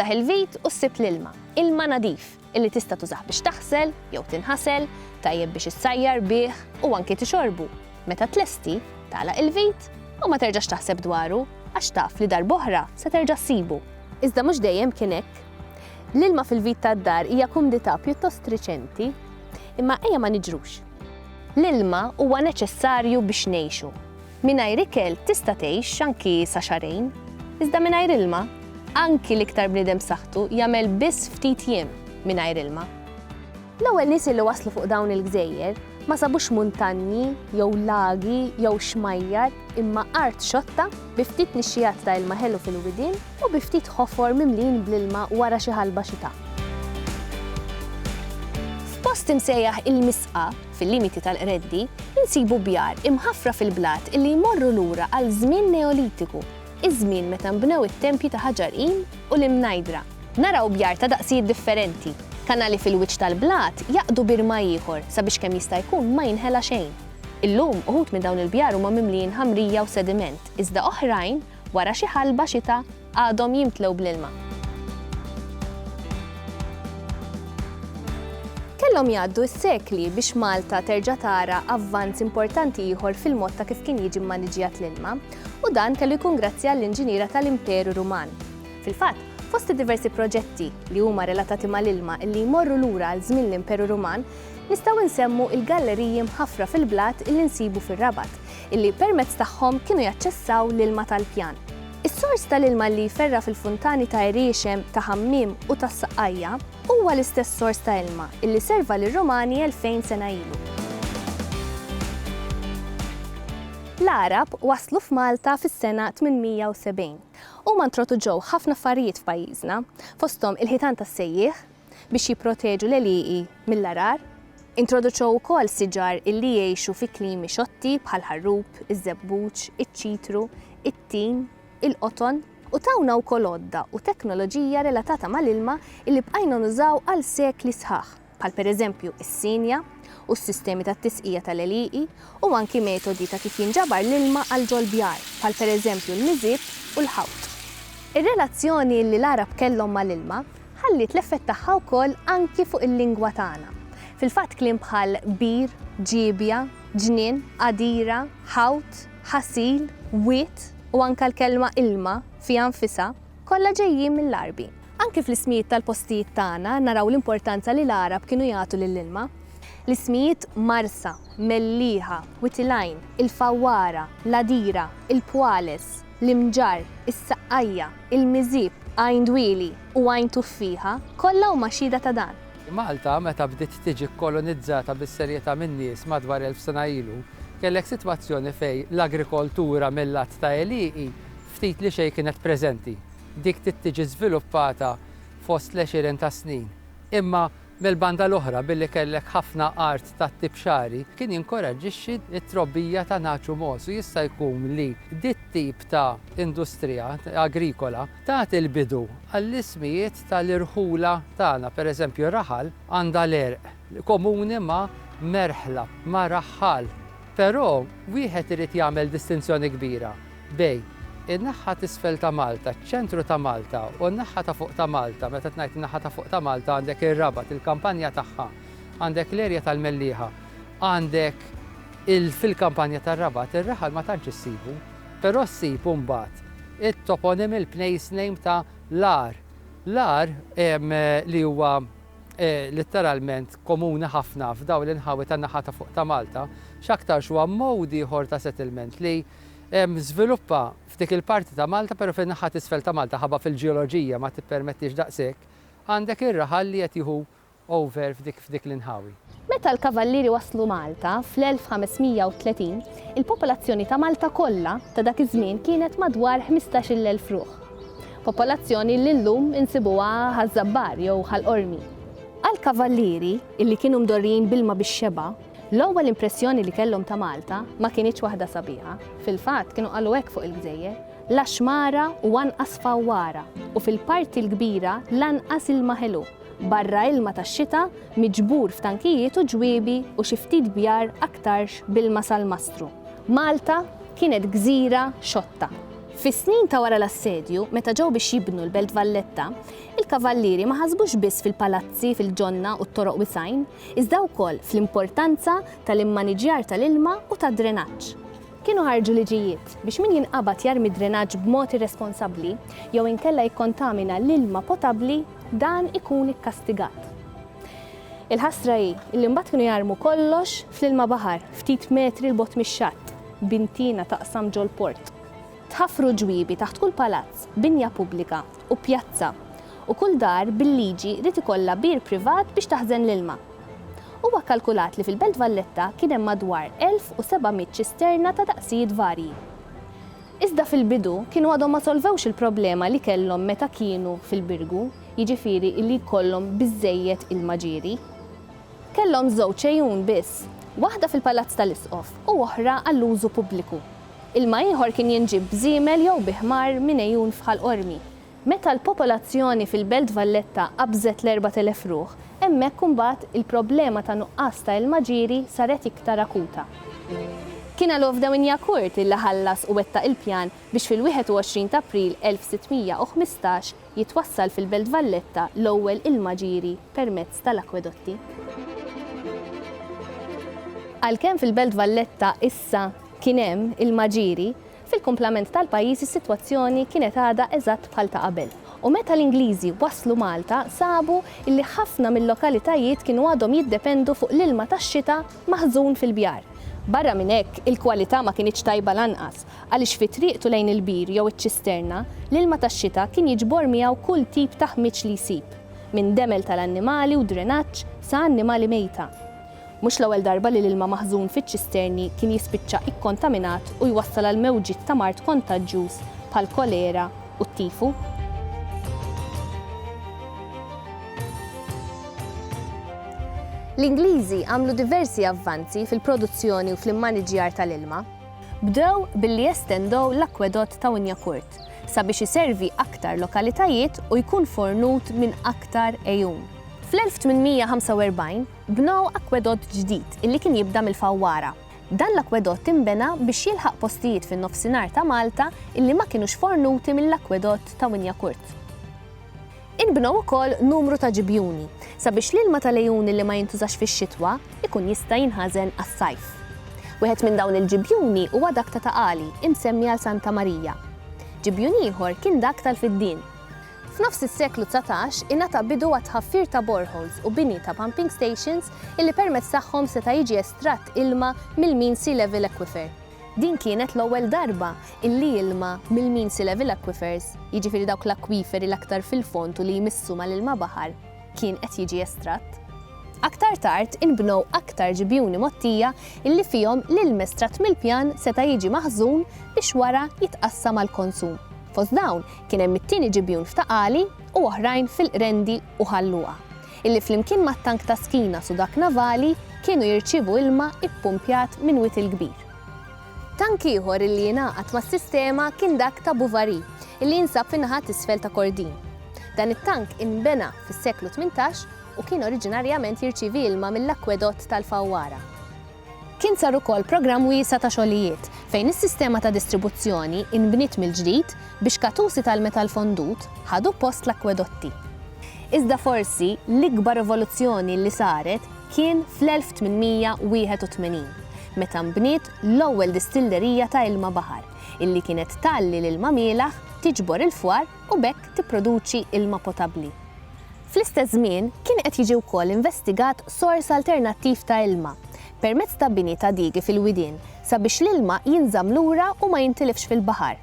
tiftaħ il-vit u ssib l-ilma. Ilma nadif illi tista' tużah biex taħsel jew tinħasel, tajjeb biex issajjar bih u anke tixorbu. Meta tlesti, tagħlaq il-vit u ma terġax taħseb dwaru għax taf li darb'oħra se terġa' ssibu. Iżda mhux dejjem kien hekk. L-ilma fil-vit tad-dar hija kumdità pjuttost riċenti, imma ejja ma niġrux. L-ilma huwa neċessarju biex ngħixu. Mingħajr ikel tista' tgħix anki sa xarejn, iżda mingħajr ilma anki l-iktar bniedem saħħtu jagħmel biss ftit jiem mingħajr ilma. L-ewwel nies li waslu fuq dawn il-gżejjer ma sabux muntanji, jew lagi, jew xmajjar, imma art xotta bi ftit nixxijat ta' ilma ħelu fil-widien u bi ftit ħofor mimlin bl-ilma wara xi ħalba xita. F'post imsejjaħ il-Misqa, fil-limiti tal-Qreddi, insibu bjar imħaffra fil-blat illi jmorru lura għal żmien neolitiku, iż-żmien meta nbnew it-tempji ta' ħaġar-qim u l-imnajdra. Naraw bjar ta' daqsijiet differenti. Kanali fil-wiċċ tal-blat jaqdu birma ieħor sabiex kemm jista' jkun ma jinħela xejn. Illum uħud minn dawn il-bjar huma mimlin ħamrija u sediment, iżda oħrajn wara xi ħalba xita għadhom jimtlew bl-ilma. Kellhom jgħaddu s-sekli biex Malta terġa' tara avvanz importanti ieħor fil-mod ta' kif kien jiġi mmaniġjat l-ilma u dan kellu jkun grazzi għall-inġiniera tal-Imperu Ruman. Fil-fatt, fost diversi proġetti li huma relatati mal-ilma illi jmorru lura għal żmien l-Imperu Ruman, nistgħu nsemmu il-galleriji mħaffra fil-blat illi nsibu fir-Rabat, illi permezz tagħhom kienu jaċċessaw l-ilma tal-pjan. Is-sors tal-ilma li jferra fil-funtani ta' Iriexem, ta' Ħammiem u tas-Saqqajja huwa l-istess sors ta' ilma illi serva lir-Rumani 2000 sena ilu. L-Arab waslu f'Malta fis-sena 870 u ma introduġew ħafna affarijiet f'Pajjiżna, fosthom il-ħitan tas-sejjieħ biex jipproteġu l-għelieqi mill-arar, introduċew ukoll siġar illi jgħixu fi klimi xotti bħal ħarrub, iż-żebbuġ, iċ-ċitru, it-tin, il-qoton u tawna wkoll għodda u teknoloġija relatata mal-ilma illi bqajna nużaw għal sekli sħaħ, bħal pereżempju is-sinja u s-sistemi tat-tisqija tal-għelieqi u anki metodi ta' kif jinġabar l-ilma għal ġol bjar, bħal pereżempju l-miżieb u l-ħawt. Ir-relazzjoni li l-Arab kellhom mal-ilma ħallit l-effett tagħha wkoll anki fuq il-lingwa tagħna. Fil-fatt kliem bħal bir, ġiebja, ġnien, qadira, ħawt, ħasil, wiet u anke l-kelma ilma fiha nfisha kollha ġejjin mill-Arbi. Anki fl-ismijiet tal-postijiet tagħna naraw l-importanza li l-Arab kienu jagħtu lill-ilma. L-ismijiet Marsa, Mellieħa, Witilajn, il-Fawwara, l-Adira, il-Pwales, l-Imġar, is-Saqqajja, il-Miżieb, Għajn Dwieli u Għajn Tuffiħa kollha huma xhieda ta' dan. Malta meta bdiet tiġi kolonizzata bis-serjetà min-nies madwar 1000 sena ilu, kellek sitwazzjoni fejn l-agrikoltura mill-lat ta' għelieqi ftit li xejn kienet preżenti. Dik tiġi żviluppata fost l-20 ta' snin. Imma mill-banda l-oħra billi kellek ħafna art ta' tibxari kien jinkoraġġixxi t-trobbija ta' naċu mosu jista' jkun li dit tip ta' industrija agrikola tagħti l-bidu għall-ismijiet tal-irħula tagħna, pereżempju raħal għandha l-erq komuni ma' merħla, ma' raħħal. Però wieħed irid jagħmel distinzjoni kbira bejn in-naħa t'isfel ta' Malta, ċ-ċentru ta' Malta u n-naħa ta' fuq ta' Malta, meta ngħid in-naħa ta' fuq ta' Malta għandek ir-Rabat, il-kampanja tagħha, għandek l-erja tal-Mellieħa, għandek fil-kampanja tar-Rabat ir-raħal ma tantx issibu, però ssib mbagħad it-toponim il-place name ta' l-ar. L-ar li huwa letteralment komuni ħafna f'dawn l-inħawi tan-naħa ta' fuq ta' Malta, x'aktar huwa modi ieħor ta' settlement li żviluppa f'dik il-parti ta' Malta, però fin-naħa t'isfel ta' Malta ħabba fil-ġeoloġija ma tippermettix daqshekk, għandek ir-raħal li qed jieħu over f'dik l-inħawi. Meta l-kavallieri waslu Malta fl-1530, il-popolazzjoni ta' Malta kollha ta' dak iż-żmien kienet madwar 15,000 ruħ. Popolazzjoni li llum insibuha ħaż-żabbar jew ħall-qormi. Għall-kavallieri illi kienu mdorrijin bilma bix-xeba, l-ewwel impressjoni li kellhom ta' Malta ma kienx waħda sabiħa. Fil-fatt kienu qalu hekk fuq il-gżejjer, la xmara u anqas fawwara u fil-parti l-kbira lanqas ilma ħelu. Barra ilma tax-xita miġbur f'tankijiet u ġwiebi u xi ftit bjar aktarx bilma sal-mastru. Malta kienet gżira xotta. Fis-snin ta' wara l-assedju, meta ġew biex jibnu l-Belt Valletta, il-kavallieri ma ħasbux biss fil-palazzi, fil-ġonna u t-toroq wisajn, iżda wkoll fl-importanza tal-immaniġjar tal-ilma u tad-drenaġġ. Kienu ħarġu liġijiet biex min jinqabad jarmi drenaġġ b'mod irresponsabbli jew inkella jikkontamina l-ilma potabbli dan ikun ikkastigat. Il-ħasra hi li mbagħad kienu jarmu kollox fl-ilma baħar ftit metri l-bot mix-xatt, bintina taqsam ġol port. Tħaffru ġwiebi taħt kull palazz, binja pubblika u pjazza u kull dar bil-liġi rid ikollha bir privat biex taħżen l-ilma. Huwa kkalkulat li fil-Belt Valletta kien hemm madwar 1700 ċisterna ta' daqsijiet varji. Iżda fil-bidu kienu għadhom ma solvewx il-problema li kellhom meta kienu fil-birgu, jiġifieri li jkollhom biżżejjed il-maġieri. Kellhom żewġ ejjun biss, waħda fil-Palazz tal-Isqof u oħra għall-użu pubbliku. Il-ma ieħor kien jinġib bżiemel jew biħmar minn ejjun fħal qormi. Meta l-popolazzjoni fil-Belt Valletta qabżet l-4,000 ruħ, hemmhekk imbagħad il-problema ta' nuqqas ta' il-maġieri saret iktar akuta. Kien L-ewwel Kurt illi ħallas u wettaq il-pjan biex fil-21 ta' April 1615 jitwassal fil-Belt Valletta l-ewwel il-maġieri permezz tal-akwedotti. Għalkemm fil-Belt Valletta issa kien hemm il-maġieri, fil-kumplament tal-pajjiż is-sitwazzjoni kienet għadha eżatt bħal ta' qabel. U meta l-Ingliżi waslu Malta sabu illi ħafna mill-lokalitajiet kienu għadhom jiddependu fuq l-ilma tax-xita maħżun fil-bjar. Barra minn hekk il-kwalità ma kienx tajba lanqas għaliex fi triqtu lejn il-bir jew iċ-ċisterna l-ilma tax-xita kien jiġbor miegħu kull tip ta' ħmiġ li jsib, minn demel tal-annimali u drenaġġ sa annimali mejta. Mhux l-ewwel darba li l-ilma maħżun fiċ-ċisterni kien jispiċċa ikkontaminat u jwassal għal mewġiet ta' mart kontaġġjuż bħal kolera u t-tifu. L-Ingliżi għamlu diversi avvanzi fil-produzzjoni u fl-immaniġjar tal-ilma. Bdew billi jestendew l-akwedott ta' Kurt sabiex iservi aktar lokalitajiet u jkun fornut minn aktar ejjun. Fl-1845 bnew akwedott ġdid illi kien jibda mill-Fawwara. Dan l-akwedott imbena biex jilħaq postijiet fin-nofsinhar ta' Malta illi ma kienux fornuti mill-akwedott ta' Kurt. Inbnew ukoll numru ta' ġibjuni sabiex l-ilma tal-ejjun li ma jintużax fix-xitwa ikun jista' jinħażen għas-sajf. Wieħed minn dawn il-ġibjuni huwa dak ta' Taqali imsemmi għal Santa Marija. Ġibjun ieħor kien dak tal-Fiddien. F'nofs is-seklu 19 ingħata bidu għat tħaffir ta' boreholes u bini ta' pumping stations illi permezz tagħhom seta' jiġi estratt ilma mill-Mean Sea Level Aquifer. Din kienet l-ewwel darba illi ilma mill-Mean Sea Level Aquifers, jiġifieri dawk l-akwiferi l-aktar fil-fond u li jmissu mal-ilma baħar, kien qed jiġi estratt. Aktar tard inbnew aktar ġibjuni mottija illi fihom l-ilma estratt mill-pjan seta' jiġi maħżun biex wara jitqassam għall-konsum. Fost dawn kien hemm it-tieni ġibjun f'Taqali u oħrajn fil-Qrendi u Ħalluqa, illi flimkien mat-tank ta' skina u dak navali kienu jirċievu ilma ippumpjat minn wit il-kbir. Tank ieħor illi jingħaqad mas-sistema kien dak ta' Bouvari, illi jinsab fin-naħa t'isfel ta' Kordin. Dan it-tank inbena fis-seklu 18 u kien oriġinarjament jirċievi ilma mill-akwedott tal-Fawwara. Kien sar ukoll programm wiesa' ta' xogħlijiet fejn is-sistema ta' distribuzzjoni inbniet mill-ġdid biex katusi tal-metal fondut ħadu post l-akwedotti. Iżda forsi l-ikbar rivoluzzjoni li saret kien fl-1881 meta nbniet l-ewwel distillerija ta' ilma baħar illi kienet talli l-ilma mielaħ tiġbor il-fwar u bekk tipproduċi ilma potabbli. Fl-istess żmien kien qed jiġi wkoll investigat sors alternattiv ta' ilma permezz ta' bini ta' digi fil-widien sabiex l-ilma jinżamm lura u ma jintilifx fil-baħar.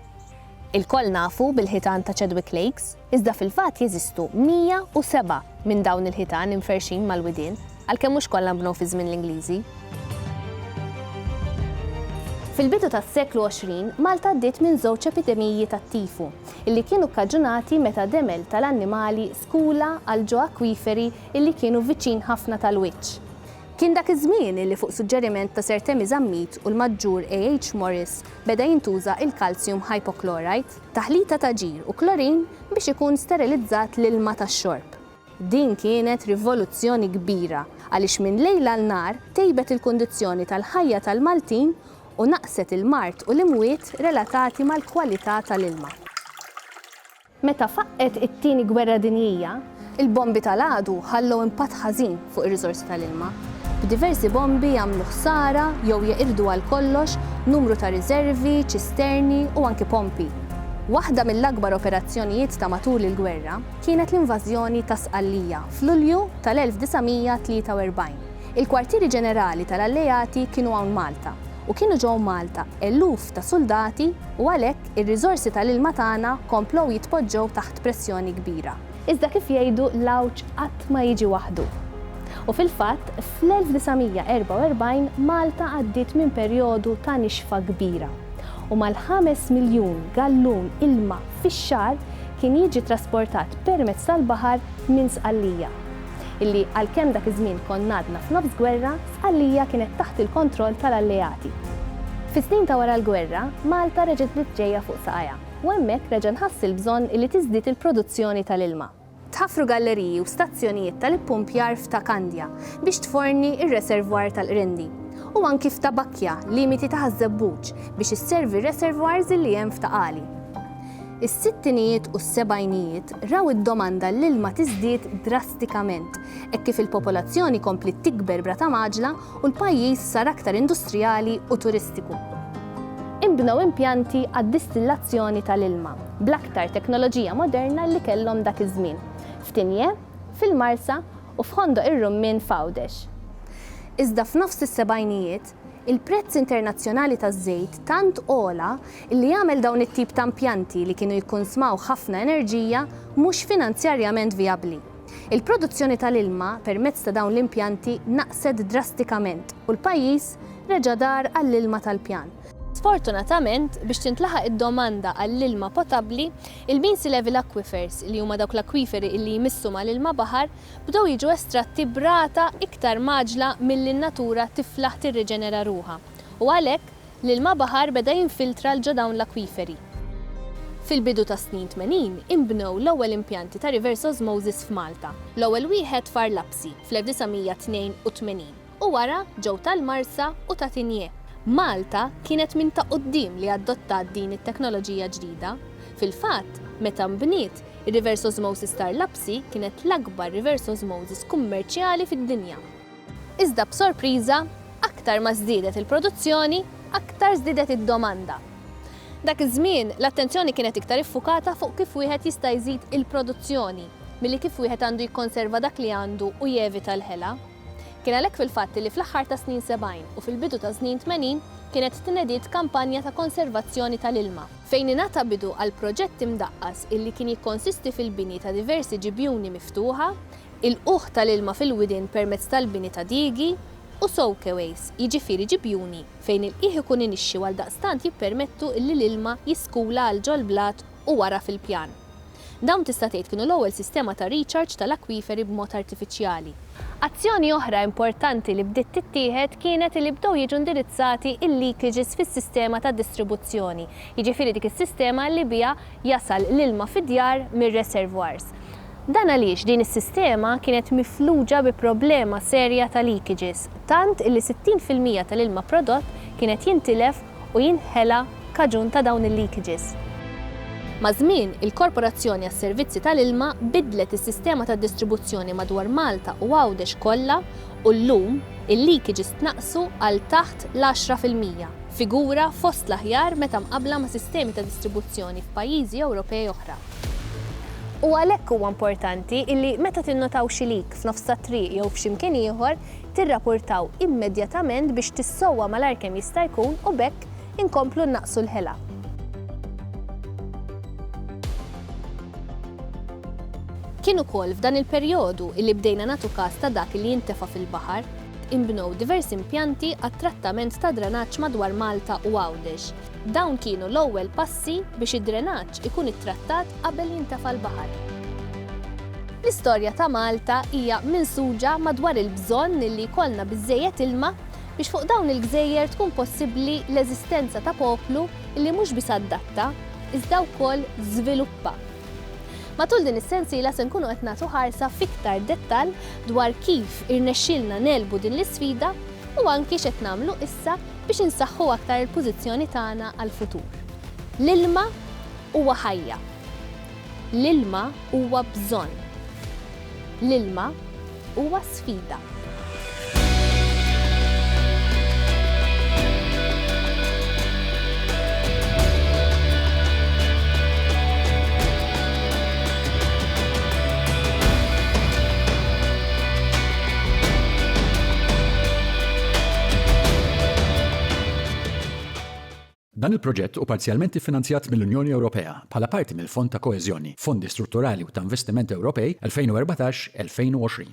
Il-koll nafu bil-ħitan ta' Chadwick Lakes, iżda fil-fatt jeżistu 107 minn dawn il-ħitan imferxin mal-widien, għalkemm mhux kollha nbnew fi żmien l-Ingliżi. Fil-bidu tas-seklu 20 Malta għaddiet minn żewġ epidemiji tat-tifu illi kienu kkaġunati meta demel tal-annimali skula għal ġo akwiferi illi kienu viċin ħafna tal-wiċċ. Kien dak iż-żmien illi fuq suġġeriment ta' Sir Temi Zammit u l-Maġġur A.H. Morris beda jintuża il-calcium hypochlorite, taħlita ta' ġir u klorin biex ikun sterilizzat l-ilma tax-xorb. Din kienet rivoluzzjoni kbira għaliex minn lejla l-nar tejbet il-kundizzjoni tal-ħajja tal-Maltin u naqset il-mart u l-imwiet relatati mal-kwalità tal-ilma. Meta faqqet it-tieni gwerra dinjija, il-bombi tal-għadu ħallew impatt ħażin fuq ir-riżorsi tal-ilma. B'diversi bombi jagħmlu ħsara jew jeqirdu għal kollox numru ta' riservi, ċisterni u anki pompi. Waħda mill-akbar operazzjonijiet ta' matul il-gwerra kienet l-invażjoni ta' Sqallija f'Lulju tal-1943. Il-kwartieri ġenerali tal-Alleati kienu hawn Malta u kienu ġew Malta eluf ta' soldati u għalhekk ir-riżorsi tal-ilma tagħna komplew jitpoġġew taħt pressjoni kbira. Iżda kif jgħidu l-awġ qatt ma jiġi waħdu. U fil-fatt, fl-1944 Malta għaddiet minn perjodu ta' nixfa kbira. U mal-5 miljun gallun ilma fix-xahar kien jiġi trasportat permezz tal-baħar minn Sqallija, illi għalkemm dak iż-żmien konna għadna f'nofs gwerra, Sqallija kienet taħt il-kontroll tal-Alleati. Fis-snin ta' wara l-gwerra, Malta reġgħet titġejja fuq saqajja u hemmhekk reġa' nħass il-bżonn li tiżdied il-produzzjoni tal-ilma. Tħaffru galleriji u stazzjonijiet tal-ippumpjar f'Takandja biex tforni ir-reservwar tal-Qrindi. U anki f'Tabakkja, limiti ta' Ħażebbuġ biex isservi r-reservoirs li hemm f'Taqali. Is-sittinijiet u s-sebgħinijiet raw id-domanda l-ilma tiżdied drastikament hekk kif il-popolazzjoni komplet tikber brata maġla u l-pajjiż sar aktar industrijali u turistiku. Inbnew impjanti għad-distillazzjoni tal-ilma bl-aktar teknoloġija moderna li kellhom dak iż-żmien f'Tinje, fil-Marsa u f'Ħondo ir-Rummin f'Għawdex. Iżda f'nofs is-sebgħinijiet, il-prezz internazzjonali taż-żejt tant ogħla li jagħmel dawn it-tip ta' impjanti li kienu jikkonsmaw ħafna enerġija mhux finanzjarjament vijabbli. Il-produzzjoni tal-ilma permezz ta' dawn l-impjanti naqset drastikament u l-pajjiż reġa' dar għall-ilma tal-pjan. Sfortunatament, biex tintlaħaq id-domanda għall-ilma potabbli, il-means level aquifers li huma dawk l-akwiferi li jmissu mal-ilma baħar bdew jiġu estratti brata iktar maġla milli n-natura tiflaħ tirriġenera ruħha. U għalhekk l-ilma baħar beda jinfiltra l dawn l-akwiferi. Fil-bidu ta' snin 80 inbnew l-ewwel impjanti ta' reverse osmosis f'Malta. L-ewwel wieħed f'Arlapsi fl-1982 u wara ġew tal-Marsa u ta' Tinje. Malta kienet minn ta' quddiem li adottat din it-teknoloġija ġdida. Fil-fatt, meta nbniet, ir-reverse osmosis tal-Arlapsi kienet l-akbar reverse osmosis kummerċjali fid-dinja. Iżda b'sorpriża, aktar ma żdiedet il-produzzjoni, aktar żdiedet id-domanda. Dak iż-żmien l-attenzjoni kienet iktar iffukata fuq kif wieħed jista' jżid il-produzzjoni milli kif wieħed għandu jikkonserva dak li għandu u jevita l-ħela. Kien għalhekk fil-fatt li fl-aħħar ta' snin 70 u fil-bidu ta' snin 80 kienet tinediet kampanja ta' konservazzjoni tal-ilma fejn ingħata bidu għal proġett imdaqqas illi kien jikkonsisti fil-bini ta' diversi ġibjuni miftuħa, il-quħ tal-ilma fil-widien permezz tal-bini ta' digi u soakaways, jiġifieri ġibjuni fejn il-qiegħ ikun inixxi għal daqstant jippermettu li l-ilma jiskula għal ġol-blat u wara fil-pjan. Dawn tista' tgħid kienu l-ewwel sistema ta' recharge tal-akwiferi b'mod artifiċjali. Azzjoni oħra importanti li bdiet tittieħed kienet li bdew jiġu indirizzati il-leakages fis-sistema ta' distribuzzjoni, jiġifieri dik is-sistema li biha jasal l-ilma fid-djar mir-reservoirs. Dan għaliex din is-sistema kienet mifluġa bi problema serja ta' leakages, tant illi 60% tal-ilma prodott kienet jintilef u jinħela kaġun ta' dawn il-leakages. Ma' żmien, il-Korporazzjoni għas-Servizzi tal-Ilma bidlet is-sistema tad distribuzzjoni madwar Malta u Għawdex kollha u llum il-leakages tnaqsu għal taħt l-10%, figura fost l-aħjar meta mqabbla ma' sistemi ta' distribuzzjoni f'pajjiżi Ewropej oħra. U għalhekk huwa importanti illi meta tinnotaw xi leak f'nofs tat-triq jew f'x'imkien ieħor tirrapurtaw immedjatament biex tissowwa malajr kemm jista' jkun u bekk inkomplu naqsu l-ħela. Kien ukoll f'dan il-perjodu illi bdejna nagħtu każ ta' dak li jintefa' fil-baħar, inbnew diversi impjanti għat-trattament ta' drenaġġ madwar Malta u Għawdex. Dawn kienu l-ewwel passi biex id-drenaġġ ikun ittrattat qabel jintefa' l-baħar. L-istorja ta' Malta hija minsuġa madwar il-bżonn li jkollna biżżejjed ilma biex fuq dawn il-gżejjer tkun possibbli l-eżistenza ta' poplu li mhux biss adatta, iżda wkoll żviluppa. Matul din is-sensiela se nkunu qed nagħtu ħarsa fiktar dettall dwar kif irnexxielna nelbu din l-isfida u anki x'qed nagħmlu issa biex insaħħu aktar il-pożizzjoni tagħna għall-futur. L-ilma huwa ħajja. L-ilma huwa bżonn. L-ilma huwa sfida. Dan il-proġett u parzjalment iffinanzjat mill-Unjoni Ewropea bħala parti mill-Fond ta' Koeżjoni, Fondi Strutturali u ta' Investiment Ewropej 2014-2020.